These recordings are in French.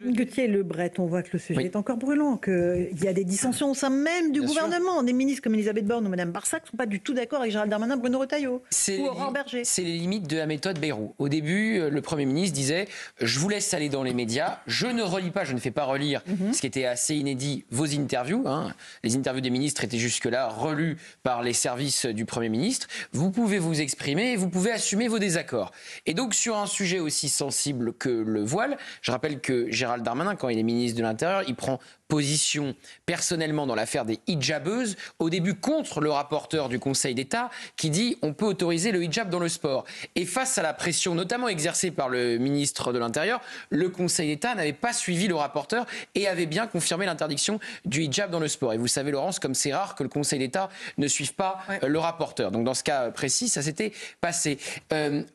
Gauthier Lebret, on voit que le sujet est encore brûlant, qu'il y a des dissensions au sein même du gouvernement. Des ministres comme Elisabeth Borne ou Mme Barsac ne sont pas du tout d'accord avec Gérald Darmanin, Bruno Retailleau ou Aurore Berger. C'est les limites de la méthode Bayrou. Au début, le Premier ministre disait « Je vous laisse aller dans les médias, je ne relis pas, je ne fais pas relire ce qui était assez inédit, vos interviews. Les interviews des ministres étaient jusque-là relues par les services du Premier ministre. Vous pouvez vous exprimer, vous pouvez assumer vos désaccords. » Et donc, sur un sujet aussi sensible que le voile, je rappelle que Gérald Darmanin, quand il est ministre de l'Intérieur, il prend position personnellement dans l'affaire des hijabeuses, au début contre le rapporteur du Conseil d'État qui dit on peut autoriser le hijab dans le sport. Et face à la pression notamment exercée par le ministre de l'Intérieur, le Conseil d'État n'avait pas suivi le rapporteur et avait bien confirmé l'interdiction du hijab dans le sport. Et vous savez Laurence, comme c'est rare que le Conseil d'État ne suive pas le rapporteur. Donc dans ce cas précis, ça s'était passé.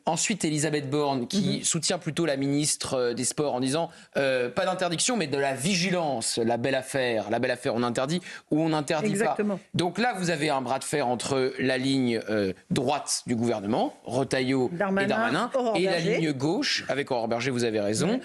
Ensuite, Elisabeth Borne qui soutient plutôt la ministre des Sports en disant pas d'interdiction mais de la vigilance, la belle affaire, on interdit ou on n'interdit Exactement. pas. Donc là, vous avez un bras de fer entre la ligne droite du gouvernement, Retailleau et Darmanin, et la ligne gauche, avec Aurore Berger, vous avez raison,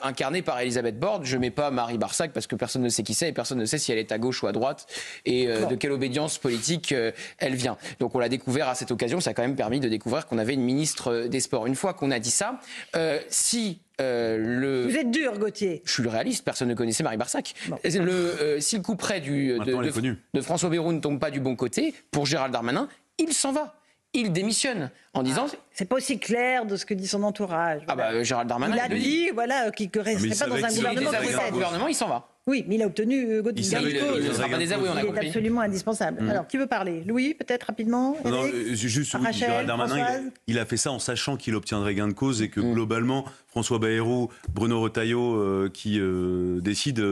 incarnée par Elisabeth Borne. Je ne mets pas Marie Barsac parce que personne ne sait qui c'est et personne ne sait si elle est à gauche ou à droite et de quelle obédience politique elle vient. Donc on l'a découvert à cette occasion, ça a quand même permis de découvrir qu'on avait une ministre des Sports. Une fois qu'on a dit ça, Vous êtes dur, Gauthier. Je suis le réaliste, personne ne connaissait Marie Barsac. Bon. Si le coup près de François Bayrou ne tombe pas du bon côté, pour Gérald Darmanin, il s'en va. Il démissionne en disant... C'est pas aussi clair de ce que dit son entourage. Voilà. Gérald Darmanin... Il a dit qu'il ne resterait pas dans un gouvernement. Il s'en va. Oui, mais il a obtenu Gauthier. Il est absolument indispensable. Alors, qui veut parler? Louis, peut-être rapidement. Juste, Gérald Darmanin, il a fait ça en sachant qu'il obtiendrait gain de cause et que globalement, François Bayrou, Bruno Retailleau, qui décident,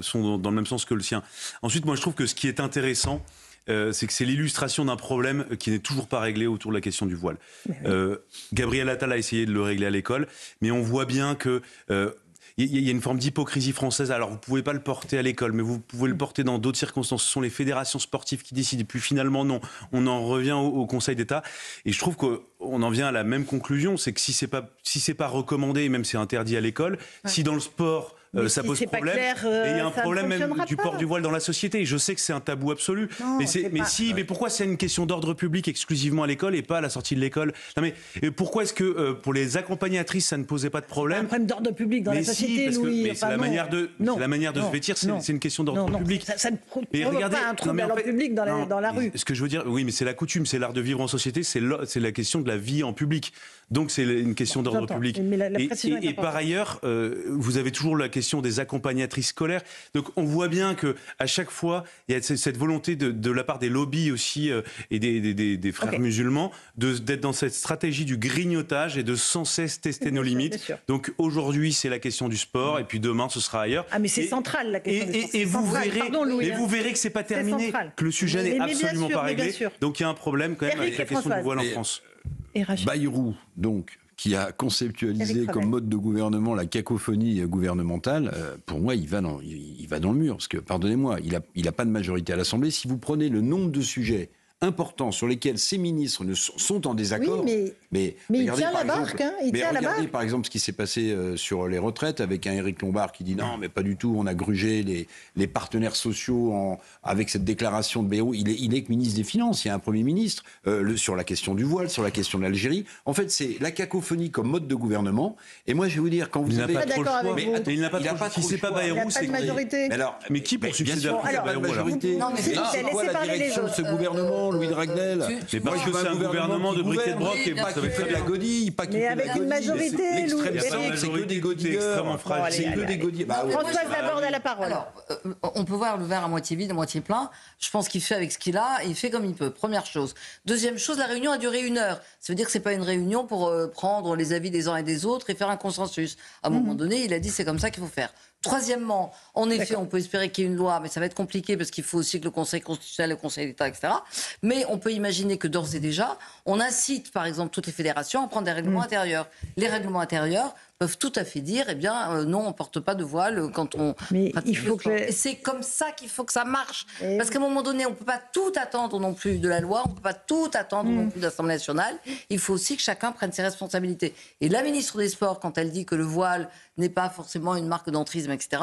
sont dans le même sens que le sien. Ensuite, moi, je trouve que ce qui est intéressant, c'est que c'est l'illustration d'un problème qui n'est toujours pas réglé autour de la question du voile. Gabriel Attal a essayé de le régler à l'école, mais on voit bien que... il y a une forme d'hypocrisie française. Alors, vous ne pouvez pas le porter à l'école, mais vous pouvez le porter dans d'autres circonstances. Ce sont les fédérations sportives qui décident. Et puis finalement, non. On en revient au Conseil d'État. Et je trouve qu'on en vient à la même conclusion. C'est que si c'est pas recommandé, et même c'est interdit à l'école, si dans le sport... ça pose problème. Et il y a un problème même du port du voile dans la société. Et je sais que c'est un tabou absolu. Non, mais pourquoi c'est une question d'ordre public exclusivement à l'école et pas à la sortie de l'école? Non mais pourquoi est-ce que pour les accompagnatrices ça ne posait pas de problème? Un problème d'ordre public dans la société, Louis. Mais c'est la manière de se vêtir, c'est une question d'ordre public. Ça ne provoque pas un trouble d'ordre public dans la rue. Ce que je veux dire, oui, mais c'est la coutume, c'est l'art de vivre en société, c'est la question de la vie en public. Donc c'est une question d'ordre public. Et par ailleurs, vous avez toujours la question des accompagnatrices scolaires. Donc on voit bien que à chaque fois il y a cette volonté de la part des lobbies aussi et des frères musulmans d'être dans cette stratégie du grignotage et de sans cesse tester nos limites. Donc aujourd'hui c'est la question du sport et puis demain ce sera ailleurs. Ah mais c'est central la question du sport. Et vous verrez que c'est pas terminé, que le sujet n'est absolument pas réglé. Donc il y a un problème quand même avec la question du voile en France. Bayrou donc qui a conceptualisé comme mode de gouvernement la cacophonie gouvernementale, pour moi, il va dans le mur. Parce que, pardonnez-moi, il a pas de majorité à l'Assemblée. Si vous prenez le nombre de sujets importants sur lesquels ces ministres sont en désaccord... Oui, mais il tient la barque. Regardez par exemple ce qui s'est passé sur les retraites avec un Éric Lombard qui dit non, mais pas du tout, on a grugé les partenaires sociaux avec cette déclaration de Bayrou. Il est que ministre des Finances, il y a un Premier ministre sur la question du voile, sur la question de l'Algérie. En fait, c'est la cacophonie comme mode de gouvernement. Et moi, je vais vous dire, quand vous avez... Il n'a pas trop le choix. Si c'est pas Bayrou, c'est majorité. Mais qui pour succéder à Bayrou? C'est quoi la direction de ce gouvernement, Louis Dragnel? C'est parce que c'est un gouvernement de briquet de broc et pas qui fait de la godille, pas qui mais fait de la avec une majorité, Louis. C'est que des godilleurs. C'est que des godilleurs. Françoise Laborde a la parole. Alors, on peut voir le verre à moitié vide, à moitié plein. Je pense qu'il fait avec ce qu'il a et il fait comme il peut. Première chose. Deuxième chose, la réunion a duré 1 heure. Ça veut dire que c'est pas une réunion pour prendre les avis des uns et des autres et faire un consensus. À un moment donné, il a dit c'est comme ça qu'il faut faire. Troisièmement, en effet, on peut espérer qu'il y ait une loi, mais ça va être compliqué parce qu'il faut aussi que le Conseil constitutionnel, le Conseil d'État, etc. Mais on peut imaginer que d'ores et déjà, on incite, par exemple, toutes les fédérations à prendre des règlements intérieurs. Les règlements intérieurs peuvent tout à fait dire, eh bien, non, on ne porte pas de voile quand on... Mais il faut que... Et c'est comme ça qu'il faut que ça marche. Parce qu'à un moment donné, on ne peut pas tout attendre non plus de la loi, on ne peut pas tout attendre non plus de l'Assemblée nationale. Il faut aussi que chacun prenne ses responsabilités. Et la ministre des Sports, quand elle dit que le voile n'est pas forcément une marque d'entrisme, etc.,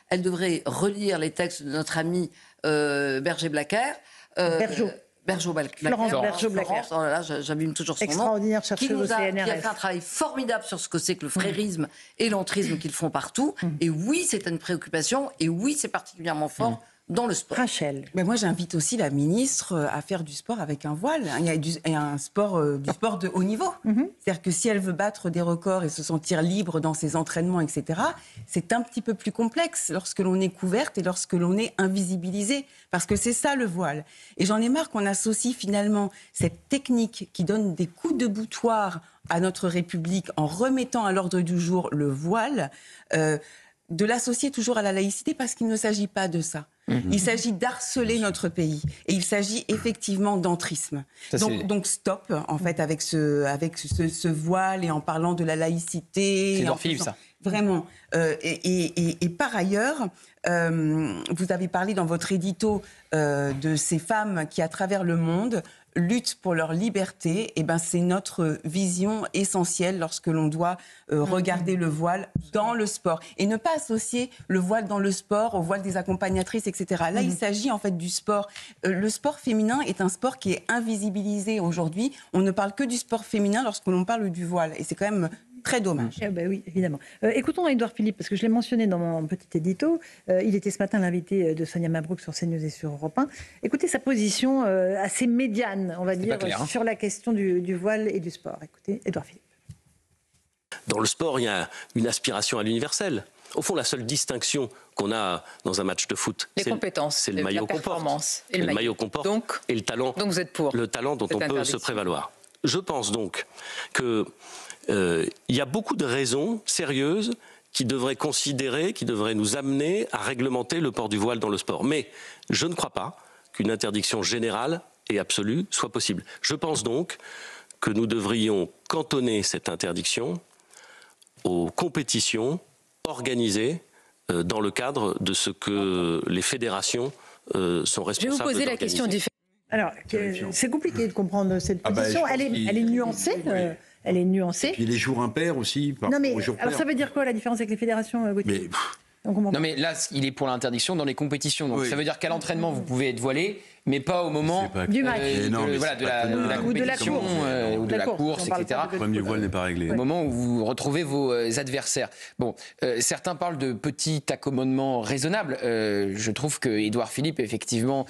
elle devrait relire les textes de notre ami Berger-Blacker. Florence Berger-Blacker. Oh là là, j'abîme toujours son nom. Extraordinaire chercheuse au CNRS. Qui a fait un travail formidable sur ce que c'est que le frérisme et l'entrisme qu'ils font partout. Et oui, c'est une préoccupation. Et oui, c'est particulièrement fort dans le sport. Rachel. Mais moi, j'invite aussi la ministre à faire du sport avec un voile. Il y a un sport, du sport de haut niveau. C'est-à-dire que si elle veut battre des records et se sentir libre dans ses entraînements, etc., c'est un petit peu plus complexe lorsque l'on est couverte et lorsque l'on est invisibilisée. Parce que c'est ça le voile. Et j'en ai marre qu'on associe finalement cette technique qui donne des coups de boutoir à notre République en remettant à l'ordre du jour le voile, de l'associer toujours à la laïcité parce qu'il ne s'agit pas de ça. Il s'agit d'harceler notre pays. Et il s'agit effectivement d'entrisme. Donc stop, en fait, avec ce voile et en parlant de la laïcité. C'est Édouard Philippe, ça. Vraiment. Et par ailleurs, vous avez parlé dans votre édito de ces femmes qui, à travers le monde, luttent pour leur liberté. Et ben, c'est notre vision essentielle lorsque l'on doit regarder le voile dans le sport. Et ne pas associer le voile dans le sport au voile des accompagnatrices, etc. Là, il s'agit en fait du sport. Le sport féminin est un sport qui est invisibilisé aujourd'hui. On ne parle que du sport féminin lorsque l'on parle du voile. Et c'est quand même très dommage. Oui, évidemment. Écoutons Édouard Philippe, parce que je l'ai mentionné dans mon petit édito. Il était ce matin l'invité de Sonia Mabrouk sur CNews et sur Europe 1. Écoutez sa position assez médiane, on va dire, sur la question du voile et du sport. Écoutez, Édouard Philippe. Dans le sport, il y a une aspiration à l'universel. Au fond, la seule distinction qu'on a dans un match de foot, c'est le maillot qu'on porte. Et le maillot qu'on porte et le talent, donc vous êtes pour le talent dont on peut se prévaloir. Je pense donc que il y a beaucoup de raisons sérieuses qui devraient nous amener à réglementer le port du voile dans le sport. Mais je ne crois pas qu'une interdiction générale et absolue soit possible. Je pense donc que nous devrions cantonner cette interdiction aux compétitions organisées dans le cadre de ce que les fédérations sont responsables d'organiser. Je vais vous poser la question différente. Alors, c'est compliqué de comprendre cette position. Elle est nuancée. Elle est nuancée. Et puis les jours impairs aussi. Non mais alors ça veut dire quoi la différence avec les fédérations, Gauthier? Non mais là, il est pour l'interdiction dans les compétitions. Donc ça veut dire qu'à l'entraînement, vous pouvez être voilé, mais pas au moment du match, de la compétition ou de la course, etc. Le problème du voile n'est pas réglé. Au moment où vous retrouvez vos adversaires. Bon, certains parlent de petit accommodement raisonnable. Je trouve que Édouard Philippe, effectivement,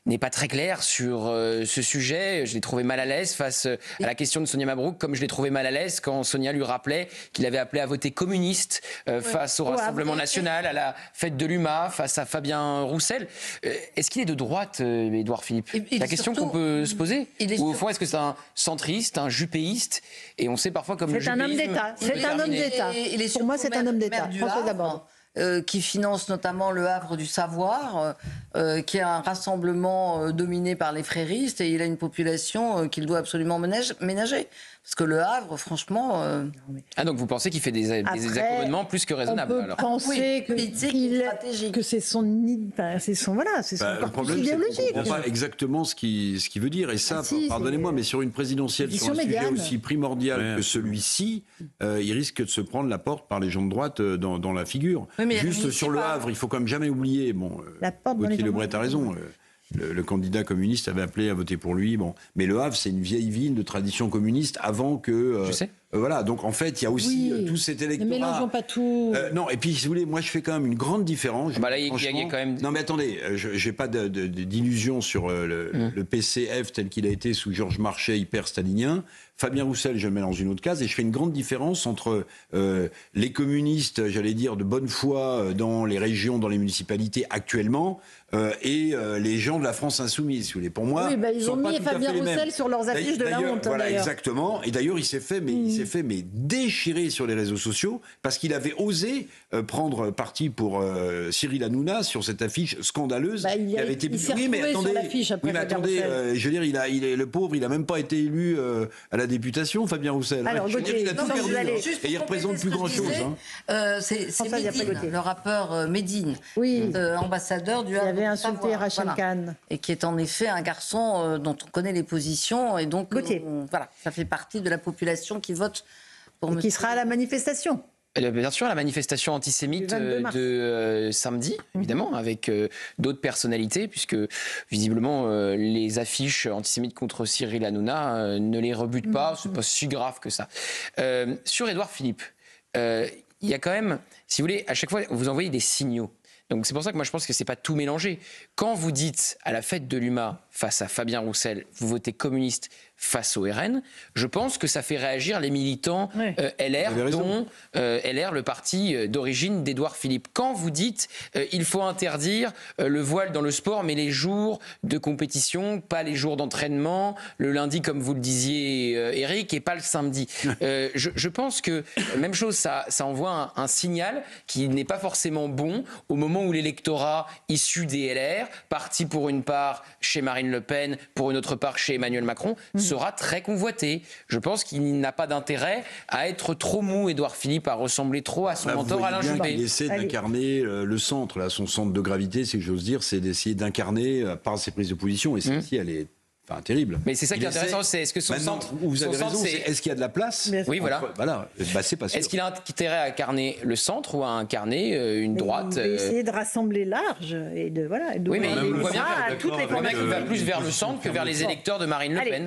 n'est pas très clair sur ce sujet. Je l'ai trouvé mal à l'aise face à la question de Sonia Mabrouk, comme je l'ai trouvé mal à l'aise quand Sonia lui rappelait qu'il avait appelé à voter communiste face au Rassemblement national, à la fête de l'UMA, face à Fabien Roussel. Est-ce qu'il est de droite, Édouard Philippe? C'est la question qu'on peut se poser. Ou au fond, est-ce que c'est un centriste, un jupéiste? Et on sait parfois comme c'est un homme d'État. C'est un homme d'État. Pour moi, c'est un homme d'État. François d'abord. Qui finance notamment le Havre du Savoir, qui est un rassemblement dominé par les fréristes, et il a une population qu'il doit absolument ménager. Parce que le Havre, franchement... Ah, donc vous pensez qu'il fait des accommodements plus que raisonnables? On peut penser que c'est son corpus idéologique. Je ne comprends pas exactement ce qu'il veut dire. Et ça, pardonnez-moi, mais sur une présidentielle, sur un sujet aussi primordial que celui-ci, il risque de se prendre la porte par les gens de droite dans la figure. Juste sur le Havre, il faut quand même jamais oublier, Gauthier Lebret a raison, le candidat communiste avait appelé à voter pour lui, mais le Havre, c'est une vieille ville de tradition communiste avant que... Je sais. Voilà, donc en fait, il y a aussi tout cet électorat. Ne mélangeons pas tout. Non, et puis si vous voulez, moi je fais quand même une grande différence. Là, il y a quand même... Non mais attendez, je n'ai pas d'illusion sur le PCF tel qu'il a été sous Georges Marchais, hyper stalinien. Fabien Roussel, je le mets dans une autre case, et je fais une grande différence entre les communistes, j'allais dire, de bonne foi dans les régions, dans les municipalités actuellement, et les gens de la France insoumise, si vous voulez. Pour moi, ils ont mis Fabien Roussel sur leurs affiches de la honte. Voilà, exactement. Et d'ailleurs, il s'est fait s'est fait déchirer sur les réseaux sociaux parce qu'il avait osé prendre parti pour Cyril Hanouna sur cette affiche scandaleuse. Il avait été... Oui, mais attendez, je veux dire, le pauvre, il n'a même pas été élu à la députation, Fabien Roussel. Alors, Gauthier, il a tout perdu. Et il ne représente plus grand-chose. C'est Medine, le rappeur Medine, ambassadeur du Havre. Il avait insulté Rachel Kahn. Et qui est en effet un garçon dont on connaît les positions. Et donc, ça fait partie de la population qui vote pour qui sera à la manifestation. Bien sûr, la manifestation antisémite de samedi, évidemment, avec d'autres personnalités, puisque visiblement les affiches antisémites contre Cyril Hanouna ne les rebutent pas, c'est pas si grave que ça. Sur Édouard Philippe, il y a quand même, si vous voulez, à chaque fois, vous envoyez des signaux. Donc c'est pour ça que moi je pense que c'est pas tout mélangé. Quand vous dites à la fête de l'UMA face à Fabien Roussel, vous votez communiste face au RN, je pense que ça fait réagir les militants LR, dont LR, le parti d'origine d'Édouard Philippe. Quand vous dites il faut interdire le voile dans le sport, mais les jours de compétition, pas les jours d'entraînement, le lundi comme vous le disiez Eric, et pas le samedi. Je pense que, même chose, ça envoie un signal qui n'est pas forcément bon au moment où l'électorat issu des LR, parti pour une part chez Marine Le Pen, pour une autre part chez Emmanuel Macron, sera très convoité. Je pense qu'il n'a pas d'intérêt à être trop mou, Édouard Philippe, à ressembler trop à son mentor Alain Juppé. Il essaie d'incarner le centre, là, son centre de gravité, c'est que j'ose dire, c'est d'essayer d'incarner par ses prises de position, et celle-ci, elle est terrible. Mais c'est ça qui est intéressant, c'est est-ce que son centre... Vous avez raison, est-ce qu'il y a de la place ? Oui, voilà. C'est pas sûr. Est-ce qu'il a intérêt à incarner le centre ou à incarner une droite Il va essayer de rassembler large et de... Oui, mais on voit bien qu'il va plus vers le centre que vers les électeurs de Marine Le Pen.